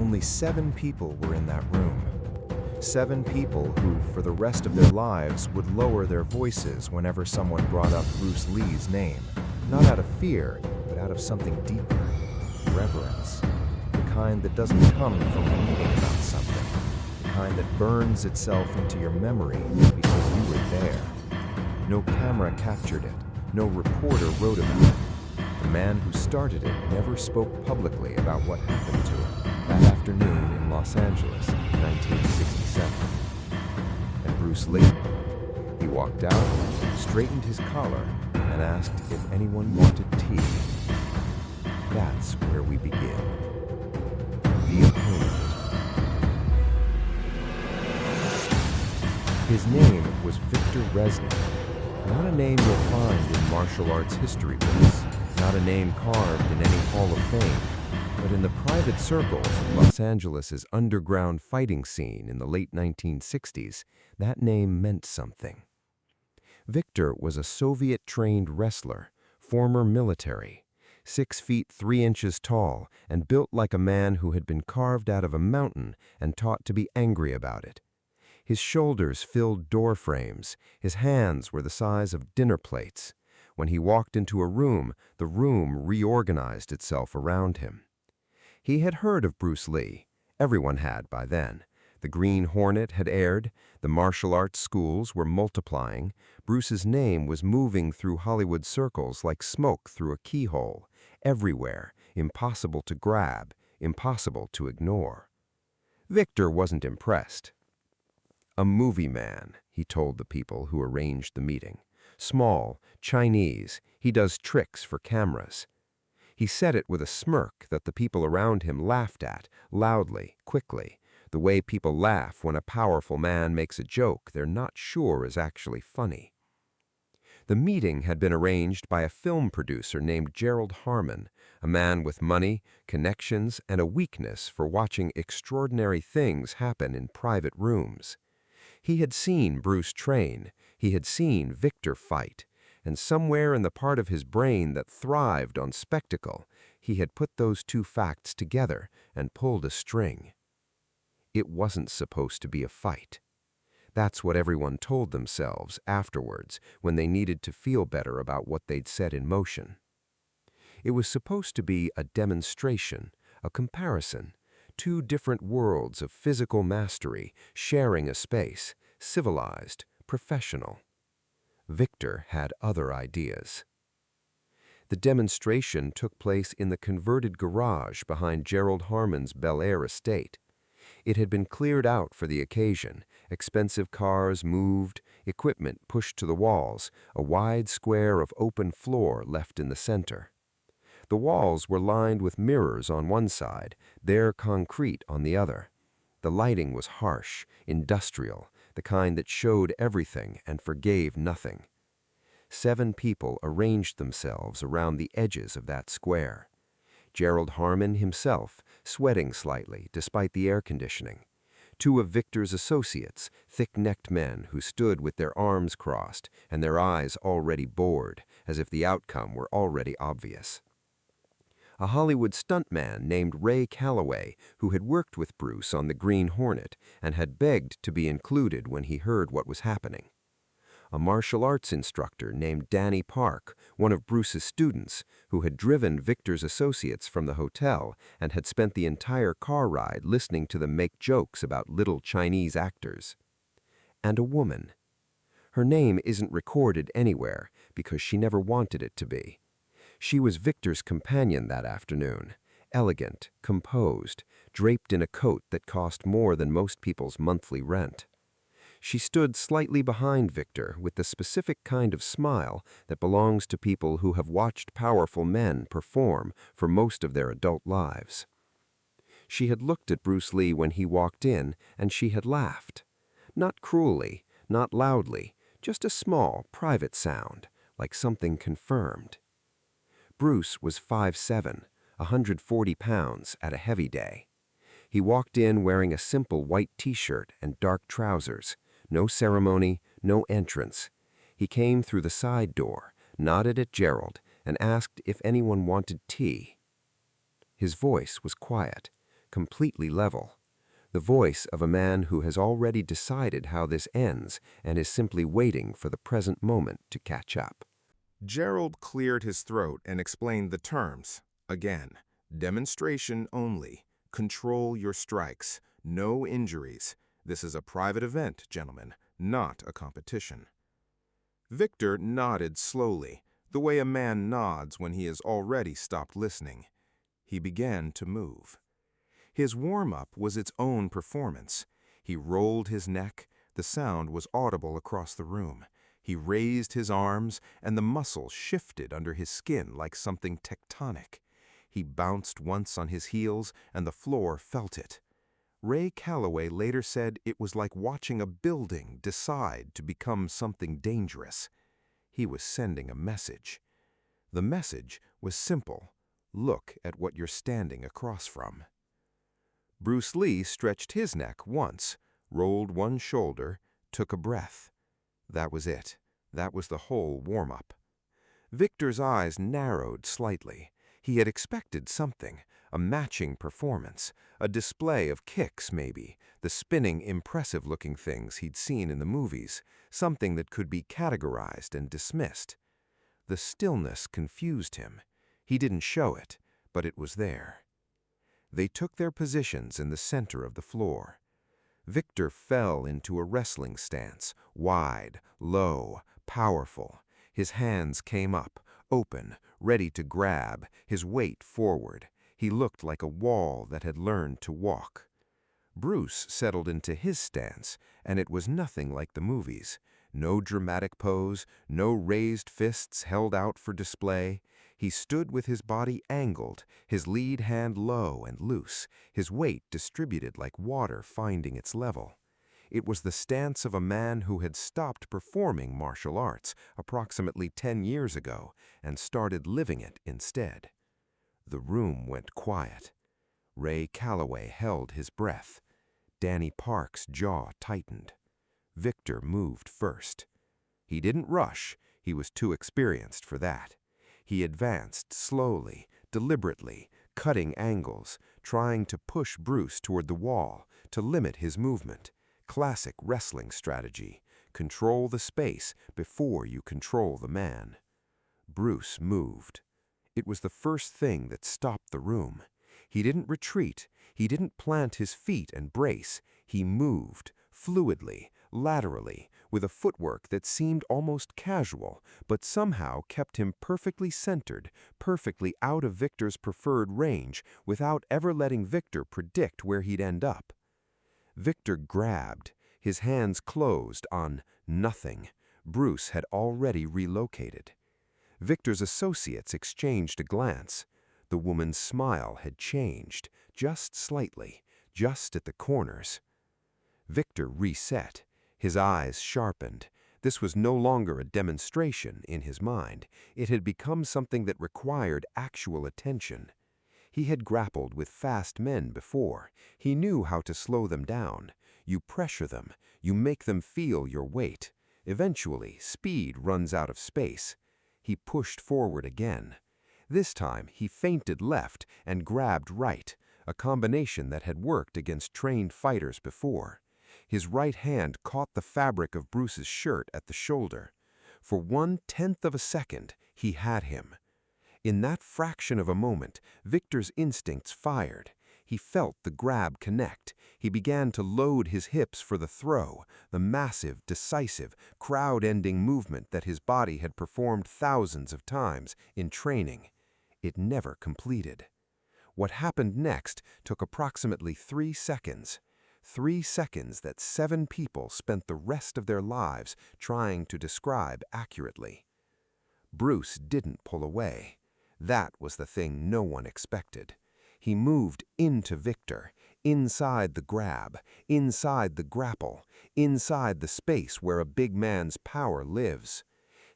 Only 7 people were in that room. 7 people who, for the rest of their lives, would lower their voices whenever someone brought up Bruce Lee's name, not out of fear, but out of something deeper, reverence. The kind that doesn't come from reading about something, the kind that burns itself into your memory because you were there. No camera captured it, no reporter wrote about it. The man who started it never spoke publicly about what happened to him that afternoon in Los Angeles, 1967. And Bruce Lee? He walked out, straightened his collar, and asked if anyone wanted tea. That's where we begin. The opponent. His name was Victor Resnick, not a name you'll find in martial arts history books, not a name carved in any Hall of Fame, but in the private circles of Los Angeles' underground fighting scene in the late 1960s, that name meant something. Victor was a Soviet-trained wrestler, former military, 6 feet 3 inches tall and built like a man who had been carved out of a mountain and taught to be angry about it. His shoulders filled door frames, his hands were the size of dinner plates. When he walked into a room, the room reorganized itself around him. He had heard of Bruce Lee. Everyone had by then. The Green Hornet had aired, the martial arts schools were multiplying, Bruce's name was moving through Hollywood circles like smoke through a keyhole, everywhere, impossible to grab, impossible to ignore. Victor wasn't impressed. A movie man, he told the people who arranged the meeting. Small, Chinese, he does tricks for cameras. He said it with a smirk that the people around him laughed at, loudly, quickly, the way people laugh when a powerful man makes a joke they're not sure is actually funny. The meeting had been arranged by a film producer named Gerald Harmon, a man with money, connections, and a weakness for watching extraordinary things happen in private rooms. He had seen Bruce train, he had seen Victor fight, and somewhere in the part of his brain that thrived on spectacle, he had put those 2 facts together and pulled a string. It wasn't supposed to be a fight. That's what everyone told themselves afterwards when they needed to feel better about what they'd set in motion. It was supposed to be a demonstration, a comparison, 2 different worlds of physical mastery sharing a space, civilized, professional. Victor had other ideas. The demonstration took place in the converted garage behind Gerald Harmon's Bel Air estate. It had been cleared out for the occasion, expensive cars moved, equipment pushed to the walls, a wide square of open floor left in the center. The walls were lined with mirrors on one side, their concrete on the other. The lighting was harsh, industrial, the kind that showed everything and forgave nothing. 7 people arranged themselves around the edges of that square. Gerald Harmon himself, sweating slightly despite the air conditioning. 2 of Victor's associates, thick-necked men who stood with their arms crossed and their eyes already bored, as if the outcome were already obvious. A Hollywood stuntman named Ray Calloway, who had worked with Bruce on the Green Hornet and had begged to be included when he heard what was happening. A martial arts instructor named Danny Park, one of Bruce's students, who had driven Victor's associates from the hotel and had spent the entire car ride listening to them make jokes about little Chinese actors. And a woman. Her name isn't recorded anywhere because she never wanted it to be. She was Victor's companion that afternoon, elegant, composed, draped in a coat that cost more than most people's monthly rent. She stood slightly behind Victor with the specific kind of smile that belongs to people who have watched powerful men perform for most of their adult lives. She had looked at Bruce Lee when he walked in, and she had laughed. Not cruelly, not loudly, just a small, private sound, like something confirmed. Bruce was 5'7", 140 pounds at a heavy day. He walked in wearing a simple white t-shirt and dark trousers. No ceremony, no entrance. He came through the side door, nodded at Gerald, and asked if anyone wanted tea. His voice was quiet, completely level. The voice of a man who has already decided how this ends and is simply waiting for the present moment to catch up. Gerald cleared his throat and explained the terms. Again, demonstration only. Control your strikes. No injuries. This is a private event, gentlemen, not a competition. Victor nodded slowly, the way a man nods when he has already stopped listening. He began to move. His warm-up was its own performance. He rolled his neck. The sound was audible across the room. He raised his arms, and the muscles shifted under his skin like something tectonic. He bounced once on his heels, and the floor felt it. Ray Calloway later said it was like watching a building decide to become something dangerous. He was sending a message. The message was simple. Look at what you're standing across from. Bruce Lee stretched his neck once, rolled one shoulder, took a breath. That was it. That was the whole warm-up. Victor's eyes narrowed slightly. He had expected something, a matching performance, a display of kicks maybe, the spinning, impressive-looking things he'd seen in the movies, something that could be categorized and dismissed. The stillness confused him. He didn't show it, but it was there. They took their positions in the center of the floor. Victor fell into a wrestling stance, wide, low, powerful. His hands came up, open, ready to grab, his weight forward. He looked like a wall that had learned to walk. Bruce settled into his stance, and it was nothing like the movies. No dramatic pose, no raised fists held out for display. He stood with his body angled, his lead hand low and loose, his weight distributed like water finding its level. It was the stance of a man who had stopped performing martial arts approximately 10 years ago and started living it instead. The room went quiet. Ray Calloway held his breath. Danny Park's jaw tightened. Victor moved first. He didn't rush. He was too experienced for that. He advanced slowly, deliberately, cutting angles, trying to push Bruce toward the wall, to limit his movement. Classic wrestling strategy. Control the space before you control the man. Bruce moved. It was the first thing that stopped the room. He didn't retreat. He didn't plant his feet and brace. He moved, fluidly, laterally, with a footwork that seemed almost casual, but somehow kept him perfectly centered, perfectly out of Victor's preferred range, without ever letting Victor predict where he'd end up. Victor grabbed. His hands closed on nothing. Bruce had already relocated. Victor's associates exchanged a glance. The woman's smile had changed, just slightly, just at the corners. Victor reset. His eyes sharpened. This was no longer a demonstration in his mind. It had become something that required actual attention. He had grappled with fast men before. He knew how to slow them down. You pressure them. You make them feel your weight. Eventually, speed runs out of space. He pushed forward again. This time, he feinted left and grabbed right, a combination that had worked against trained fighters before. His right hand caught the fabric of Bruce's shirt at the shoulder. For 1/10 of a second, he had him. In that fraction of a moment, Victor's instincts fired. He felt the grab connect. He began to load his hips for the throw, the massive, decisive, crowd-ending movement that his body had performed thousands of times in training. It never completed. What happened next took approximately 3 seconds. 3 seconds that 7 people spent the rest of their lives trying to describe accurately. Bruce didn't pull away. That was the thing no one expected. He moved into Victor, inside the grab, inside the grapple, inside the space where a big man's power lives.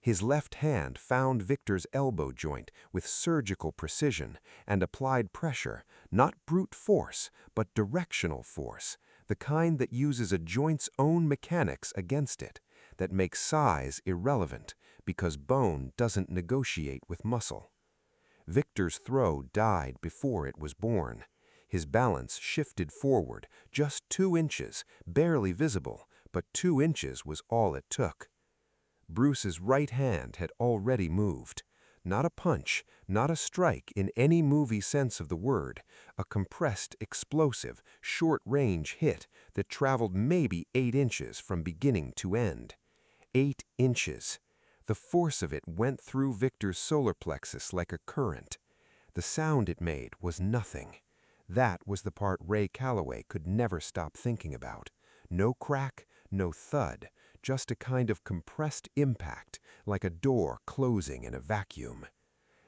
His left hand found Victor's elbow joint with surgical precision and applied pressure, not brute force, but directional force, the kind that uses a joint's own mechanics against it, that makes size irrelevant because bone doesn't negotiate with muscle. Victor's throw died before it was born. His balance shifted forward, just 2 inches, barely visible, but 2 inches was all it took. Bruce's right hand had already moved. Not a punch, not a strike in any movie sense of the word, a compressed, explosive, short-range hit that traveled maybe 8 inches from beginning to end. 8 inches. The force of it went through Victor's solar plexus like a current. The sound it made was nothing. That was the part Ray Calloway could never stop thinking about. No crack, no thud, just a kind of compressed impact, like a door closing in a vacuum.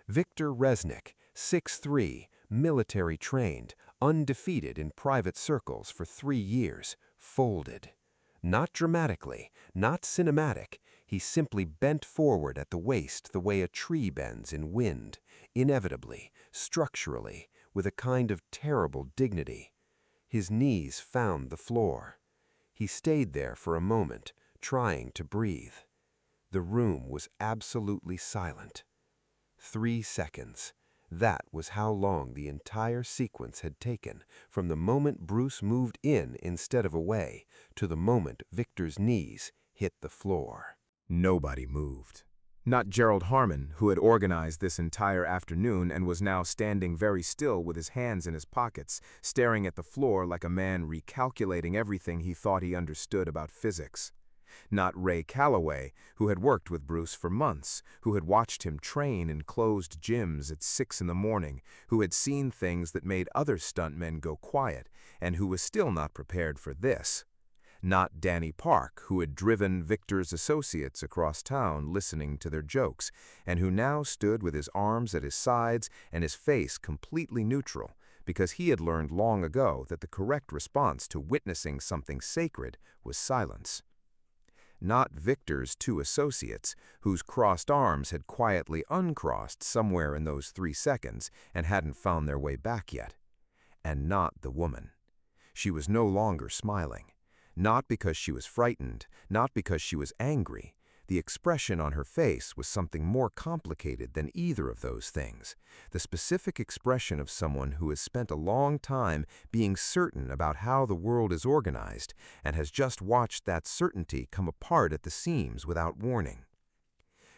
Victor Resnick, 6'3", military-trained, undefeated in private circles for 3 years, folded. Not dramatically, not cinematic, he simply bent forward at the waist the way a tree bends in wind, inevitably, structurally, with a kind of terrible dignity. His knees found the floor. He stayed there for a moment, trying to breathe. The room was absolutely silent. 3 seconds. That was how long the entire sequence had taken, from the moment Bruce moved in instead of away, to the moment Victor's knees hit the floor. Nobody moved. Not Gerald Harmon, who had organized this entire afternoon and was now standing very still with his hands in his pockets, staring at the floor like a man recalculating everything he thought he understood about physics. Not Ray Calloway, who had worked with Bruce for months, who had watched him train in closed gyms at 6 in the morning, who had seen things that made other stuntmen go quiet, and who was still not prepared for this. Not Danny Park, who had driven Victor's associates across town listening to their jokes, and who now stood with his arms at his sides and his face completely neutral, because he had learned long ago that the correct response to witnessing something sacred was silence. Not Victor's 2 associates, whose crossed arms had quietly uncrossed somewhere in those 3 seconds and hadn't found their way back yet. And not the woman. She was no longer smiling. Not because she was frightened, not because she was angry. The expression on her face was something more complicated than either of those things. The specific expression of someone who has spent a long time being certain about how the world is organized and has just watched that certainty come apart at the seams without warning.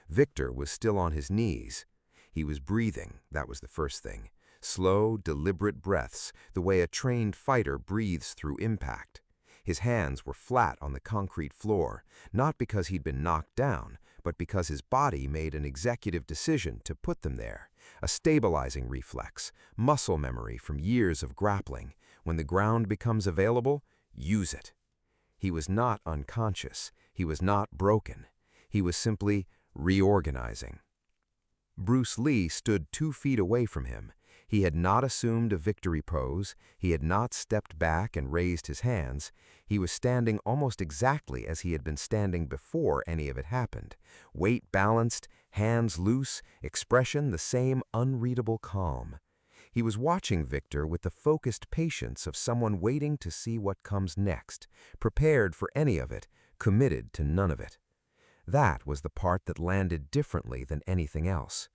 Victor was still on his knees. He was breathing, that was the first thing. Slow, deliberate breaths, the way a trained fighter breathes through impact. His hands were flat on the concrete floor, not because he'd been knocked down, but because his body made an executive decision to put them there, a stabilizing reflex, muscle memory from years of grappling. When the ground becomes available, use it. He was not unconscious. He was not broken. He was simply reorganizing. Bruce Lee stood 2 feet away from him. He had not assumed a victory pose. He had not stepped back and raised his hands. He was standing almost exactly as he had been standing before any of it happened. Weight balanced, hands loose, expression the same unreadable calm. He was watching Victor with the focused patience of someone waiting to see what comes next, prepared for any of it, committed to none of it. That was the part that landed differently than anything else.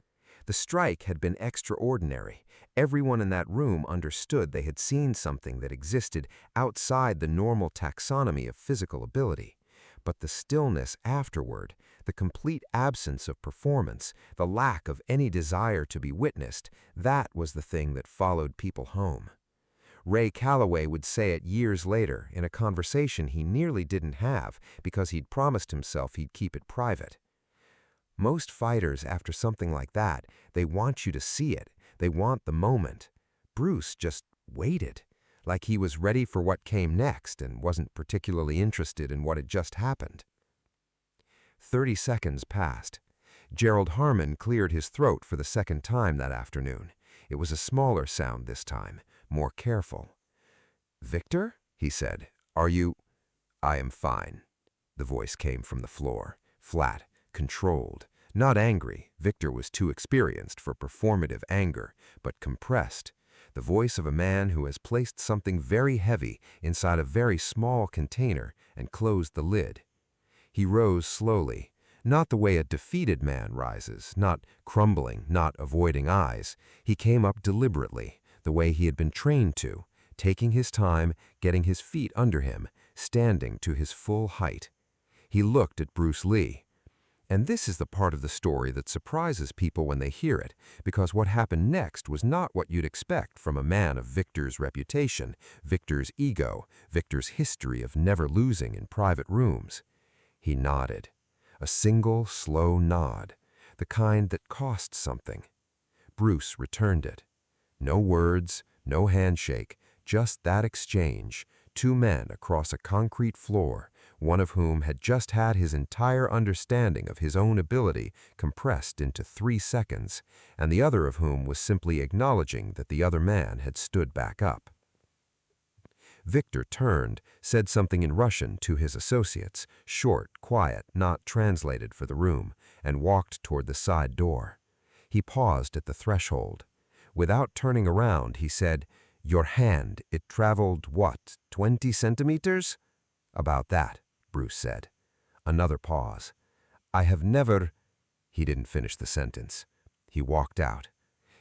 The strike had been extraordinary. Everyone in that room understood they had seen something that existed outside the normal taxonomy of physical ability. But the stillness afterward, the complete absence of performance, the lack of any desire to be witnessed, that was the thing that followed people home. Ray Calloway would say it years later in a conversation he nearly didn't have because he'd promised himself he'd keep it private. Most fighters, after something like that, they want you to see it. They want the moment. Bruce just waited, like he was ready for what came next and wasn't particularly interested in what had just happened. 30 seconds passed. Gerald Harmon cleared his throat for the second time that afternoon. It was a smaller sound this time, more careful. "Victor?" he said. "Are you—" "I am fine." The voice came from the floor, flat, controlled. Not angry, Victor was too experienced for performative anger, but compressed. The voice of a man who has placed something very heavy inside a very small container and closed the lid. He rose slowly, not the way a defeated man rises, not crumbling, not avoiding eyes. He came up deliberately, the way he had been trained to, taking his time, getting his feet under him, standing to his full height. He looked at Bruce Lee. And this is the part of the story that surprises people when they hear it, because what happened next was not what you'd expect from a man of Victor's reputation, Victor's ego, Victor's history of never losing in private rooms. He nodded. A single, slow nod, the kind that cost something. Bruce returned it. No words, no handshake, just that exchange, two men across a concrete floor, one of whom had just had his entire understanding of his own ability compressed into 3 seconds, and the other of whom was simply acknowledging that the other man had stood back up. Victor turned, said something in Russian to his associates, short, quiet, not translated for the room, and walked toward the side door. He paused at the threshold. Without turning around, he said, "Your hand, it traveled, what, 20 centimeters?" "About that," Bruce said. Another pause. "I have never—" He didn't finish the sentence. He walked out.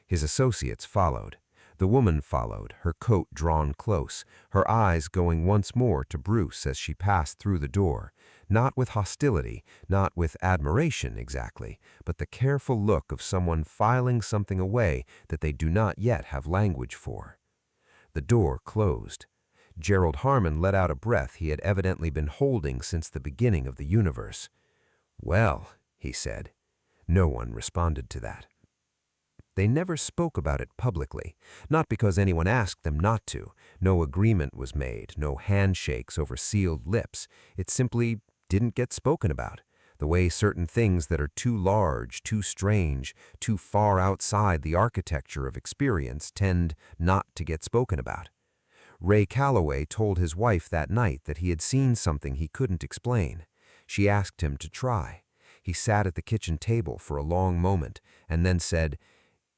His associates followed. The woman followed, her coat drawn close, her eyes going once more to Bruce as she passed through the door, not with hostility, not with admiration exactly, but the careful look of someone filing something away that they do not yet have language for. The door closed. Gerald Harmon let out a breath he had evidently been holding since the beginning of the universe. "Well," he said. No one responded to that. They never spoke about it publicly, not because anyone asked them not to. No agreement was made, no handshakes over sealed lips. It simply didn't get spoken about, the way certain things that are too large, too strange, too far outside the architecture of experience tend not to get spoken about. Ray Calloway told his wife that night that he had seen something he couldn't explain. She asked him to try. He sat at the kitchen table for a long moment and then said,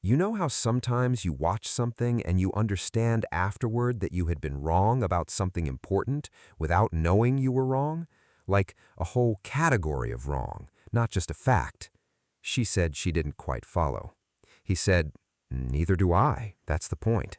"You know how sometimes you watch something and you understand afterward that you had been wrong about something important without knowing you were wrong? Like a whole category of wrong, not just a fact." She said she didn't quite follow. He said, "Neither do I. That's the point."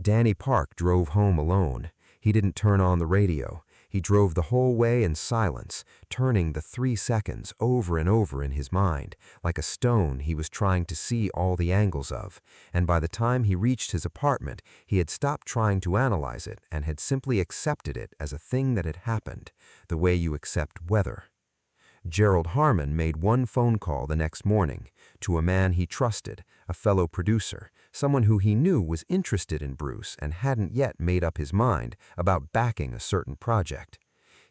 Danny Park drove home alone. He didn't turn on the radio. He drove the whole way in silence, turning the 3 seconds over and over in his mind, like a stone he was trying to see all the angles of, and by the time he reached his apartment, he had stopped trying to analyze it and had simply accepted it as a thing that had happened, the way you accept weather. Gerald Harmon made one phone call the next morning to a man he trusted, a fellow producer, someone who he knew was interested in Bruce and hadn't yet made up his mind about backing a certain project.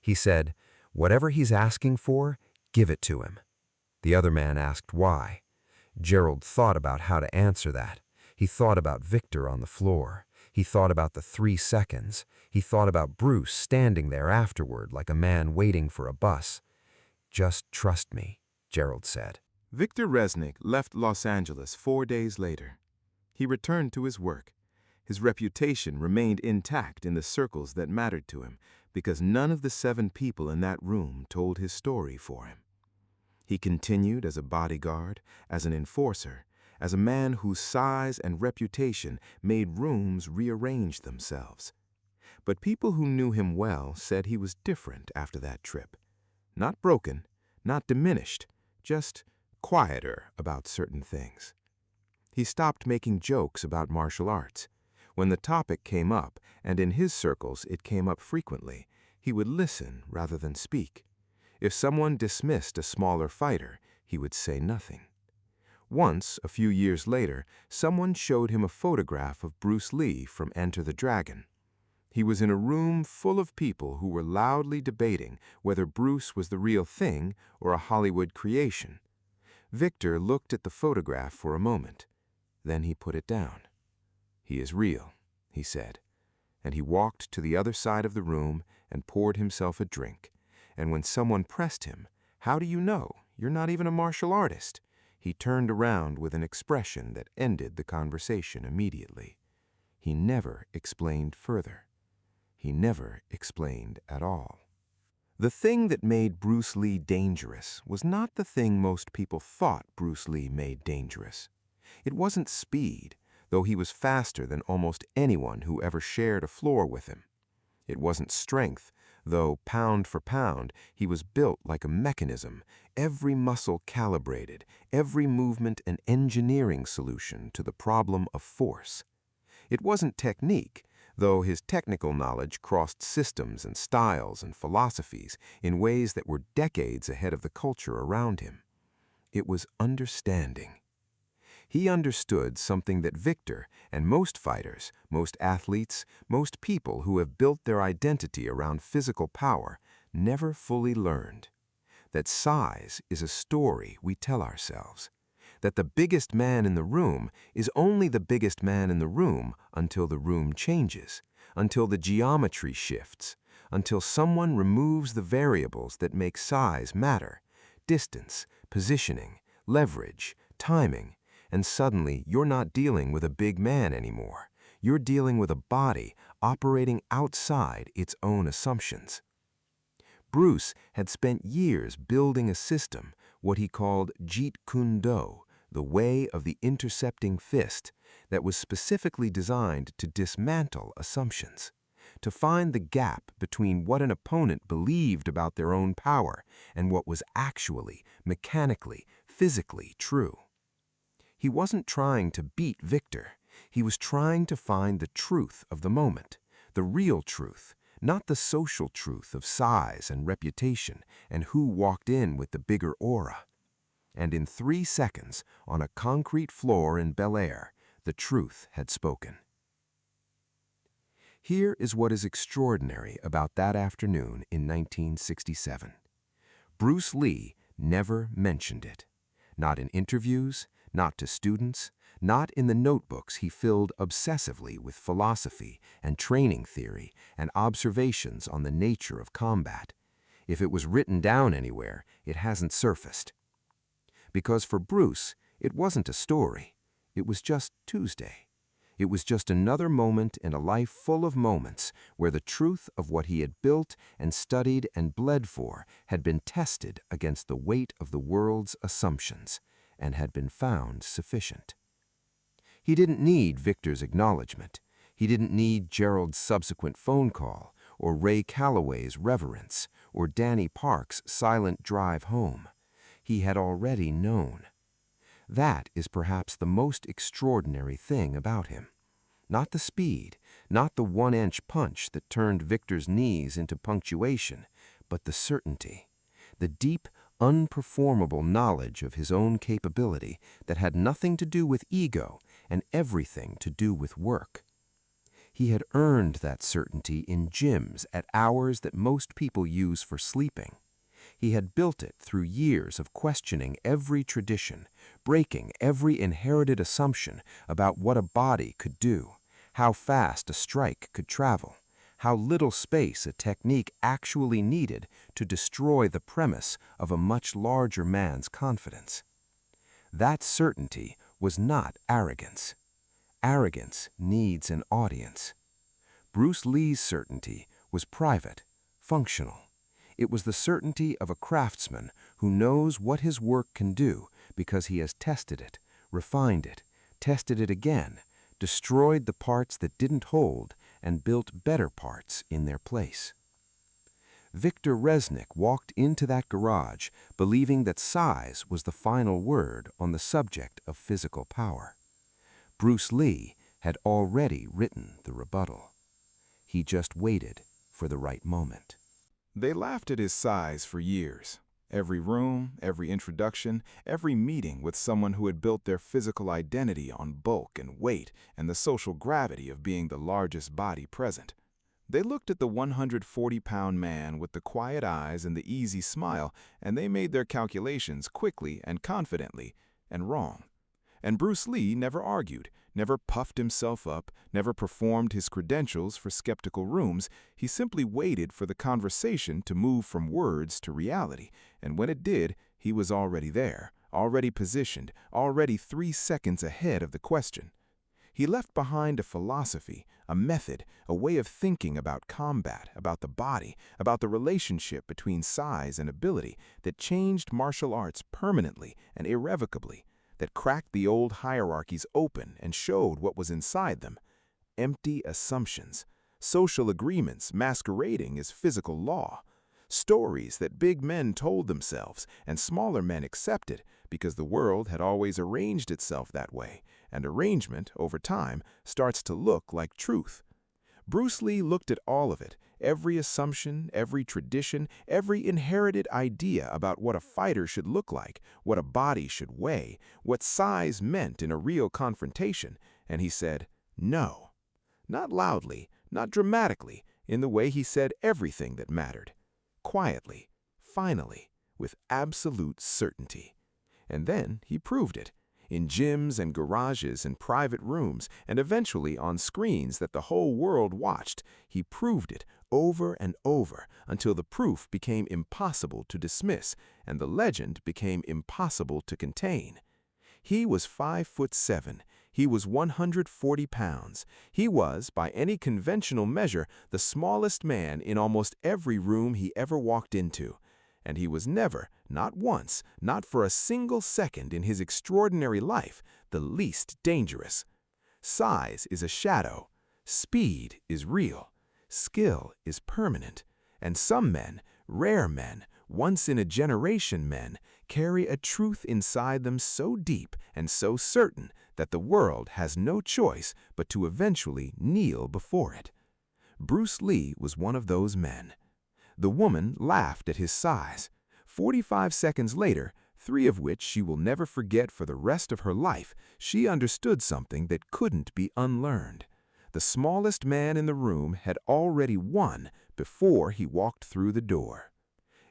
He said, "Whatever he's asking for, give it to him." The other man asked why. Gerald thought about how to answer that. He thought about Victor on the floor. He thought about the 3 seconds. He thought about Bruce standing there afterward like a man waiting for a bus. "Just trust me," Gerald said. Victor Resnick left Los Angeles 4 days later. He returned to his work. His reputation remained intact in the circles that mattered to him because none of the 7 people in that room told his story for him. He continued as a bodyguard, as an enforcer, as a man whose size and reputation made rooms rearrange themselves. But people who knew him well said he was different after that trip. Not broken, not diminished, just quieter about certain things. He stopped making jokes about martial arts. When the topic came up, and in his circles it came up frequently, he would listen rather than speak. If someone dismissed a smaller fighter, he would say nothing. Once, a few years later, someone showed him a photograph of Bruce Lee from Enter the Dragon. He was in a room full of people who were loudly debating whether Bruce was the real thing or a Hollywood creation. Victor looked at the photograph for a moment. Then he put it down. "He is real," he said, and he walked to the other side of the room and poured himself a drink. And when someone pressed him, "How do you know? You're not even a martial artist," he turned around with an expression that ended the conversation immediately. He never explained further. He never explained at all. The thing that made Bruce Lee dangerous was not the thing most people thought Bruce Lee made dangerous. It wasn't speed, though he was faster than almost anyone who ever shared a floor with him. It wasn't strength, though pound for pound, he was built like a mechanism, every muscle calibrated, every movement an engineering solution to the problem of force. It wasn't technique, though his technical knowledge crossed systems and styles and philosophies in ways that were decades ahead of the culture around him. It was understanding. He understood something that Victor and most fighters, most athletes, most people who have built their identity around physical power never fully learned. That size is a story we tell ourselves. That the biggest man in the room is only the biggest man in the room until the room changes, until the geometry shifts, until someone removes the variables that make size matter: distance, positioning, leverage, timing, and suddenly you're not dealing with a big man anymore. You're dealing with a body operating outside its own assumptions. Bruce had spent years building a system, what he called Jeet Kune Do, the way of the intercepting fist, that was specifically designed to dismantle assumptions, to find the gap between what an opponent believed about their own power and what was actually, mechanically, physically true. He wasn't trying to beat Victor. He was trying to find the truth of the moment, the real truth, not the social truth of size and reputation and who walked in with the bigger aura. And in 3 seconds, on a concrete floor in Bel Air, the truth had spoken. Here is what is extraordinary about that afternoon in 1967. Bruce Lee never mentioned it. Not in interviews, not to students, not in the notebooks he filled obsessively with philosophy and training theory and observations on the nature of combat. If it was written down anywhere, it hasn't surfaced. Because for Bruce, it wasn't a story. It was just Tuesday. It was just another moment in a life full of moments where the truth of what he had built and studied and bled for had been tested against the weight of the world's assumptions and had been found sufficient. He didn't need Victor's acknowledgement. He didn't need Gerald's subsequent phone call, or Ray Calloway's reverence, or Danny Park's silent drive home. He had already known. That is perhaps the most extraordinary thing about him. Not the speed, not the 1-inch punch that turned Victor's knees into punctuation, but the certainty, the deep, unperformable knowledge of his own capability that had nothing to do with ego and everything to do with work. He had earned that certainty in gyms at hours that most people use for sleeping. He had built it through years of questioning every tradition, breaking every inherited assumption about what a body could do, how fast a strike could travel, how little space a technique actually needed to destroy the premise of a much larger man's confidence. That certainty was not arrogance. Arrogance needs an audience. Bruce Lee's certainty was private, functional. It was the certainty of a craftsman who knows what his work can do because he has tested it, refined it, tested it again, destroyed the parts that didn't hold, and built better parts in their place. Victor Resnick walked into that garage believing that size was the final word on the subject of physical power. Bruce Lee had already written the rebuttal. He just waited for the right moment. They laughed at his size for years. Every room, every introduction, every meeting with someone who had built their physical identity on bulk and weight and the social gravity of being the largest body present. They looked at the 140-pound man with the quiet eyes and the easy smile, and they made their calculations quickly and confidently, and wrong. And Bruce Lee never argued, never puffed himself up, never performed his credentials for skeptical rooms. He simply waited for the conversation to move from words to reality, and when it did, he was already there, already positioned, already 3 seconds ahead of the question. He left behind a philosophy, a method, a way of thinking about combat, about the body, about the relationship between size and ability that changed martial arts permanently and irrevocably. that cracked the old hierarchies open and showed what was inside them. Empty assumptions, social agreements masquerading as physical law, stories that big men told themselves and smaller men accepted because the world had always arranged itself that way, and arrangement, over time, starts to look like truth. Bruce Lee looked at all of it, every assumption, every tradition, every inherited idea about what a fighter should look like, what a body should weigh, what size meant in a real confrontation, and he said, no. Not loudly, not dramatically, in the way he said everything that mattered. Quietly, finally, with absolute certainty. And then he proved it, in gyms and garages and private rooms, and eventually on screens that the whole world watched. He proved it over and over until the proof became impossible to dismiss and the legend became impossible to contain. He was 5'7". He was 140 pounds. He was, by any conventional measure, the smallest man in almost every room he ever walked into. And he was never, not once, not for a single second in his extraordinary life, the least dangerous. Size is a shadow. Speed is real. Skill is permanent. And some men, rare men, once-in-a-generation men, carry a truth inside them so deep and so certain that the world has no choice but to eventually kneel before it. Bruce Lee was one of those men. The woman laughed at his size. 45 seconds later, 3 of which she will never forget for the rest of her life, she understood something that couldn't be unlearned. The smallest man in the room had already won before he walked through the door.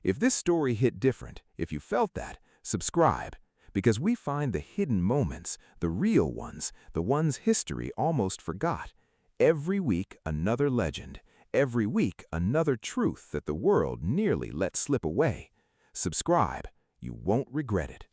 If this story hit different, if you felt that, subscribe, because we find the hidden moments, the real ones, the ones history almost forgot. Every week, another legend. Every week, another truth that the world nearly let slip away. Subscribe. You won't regret it.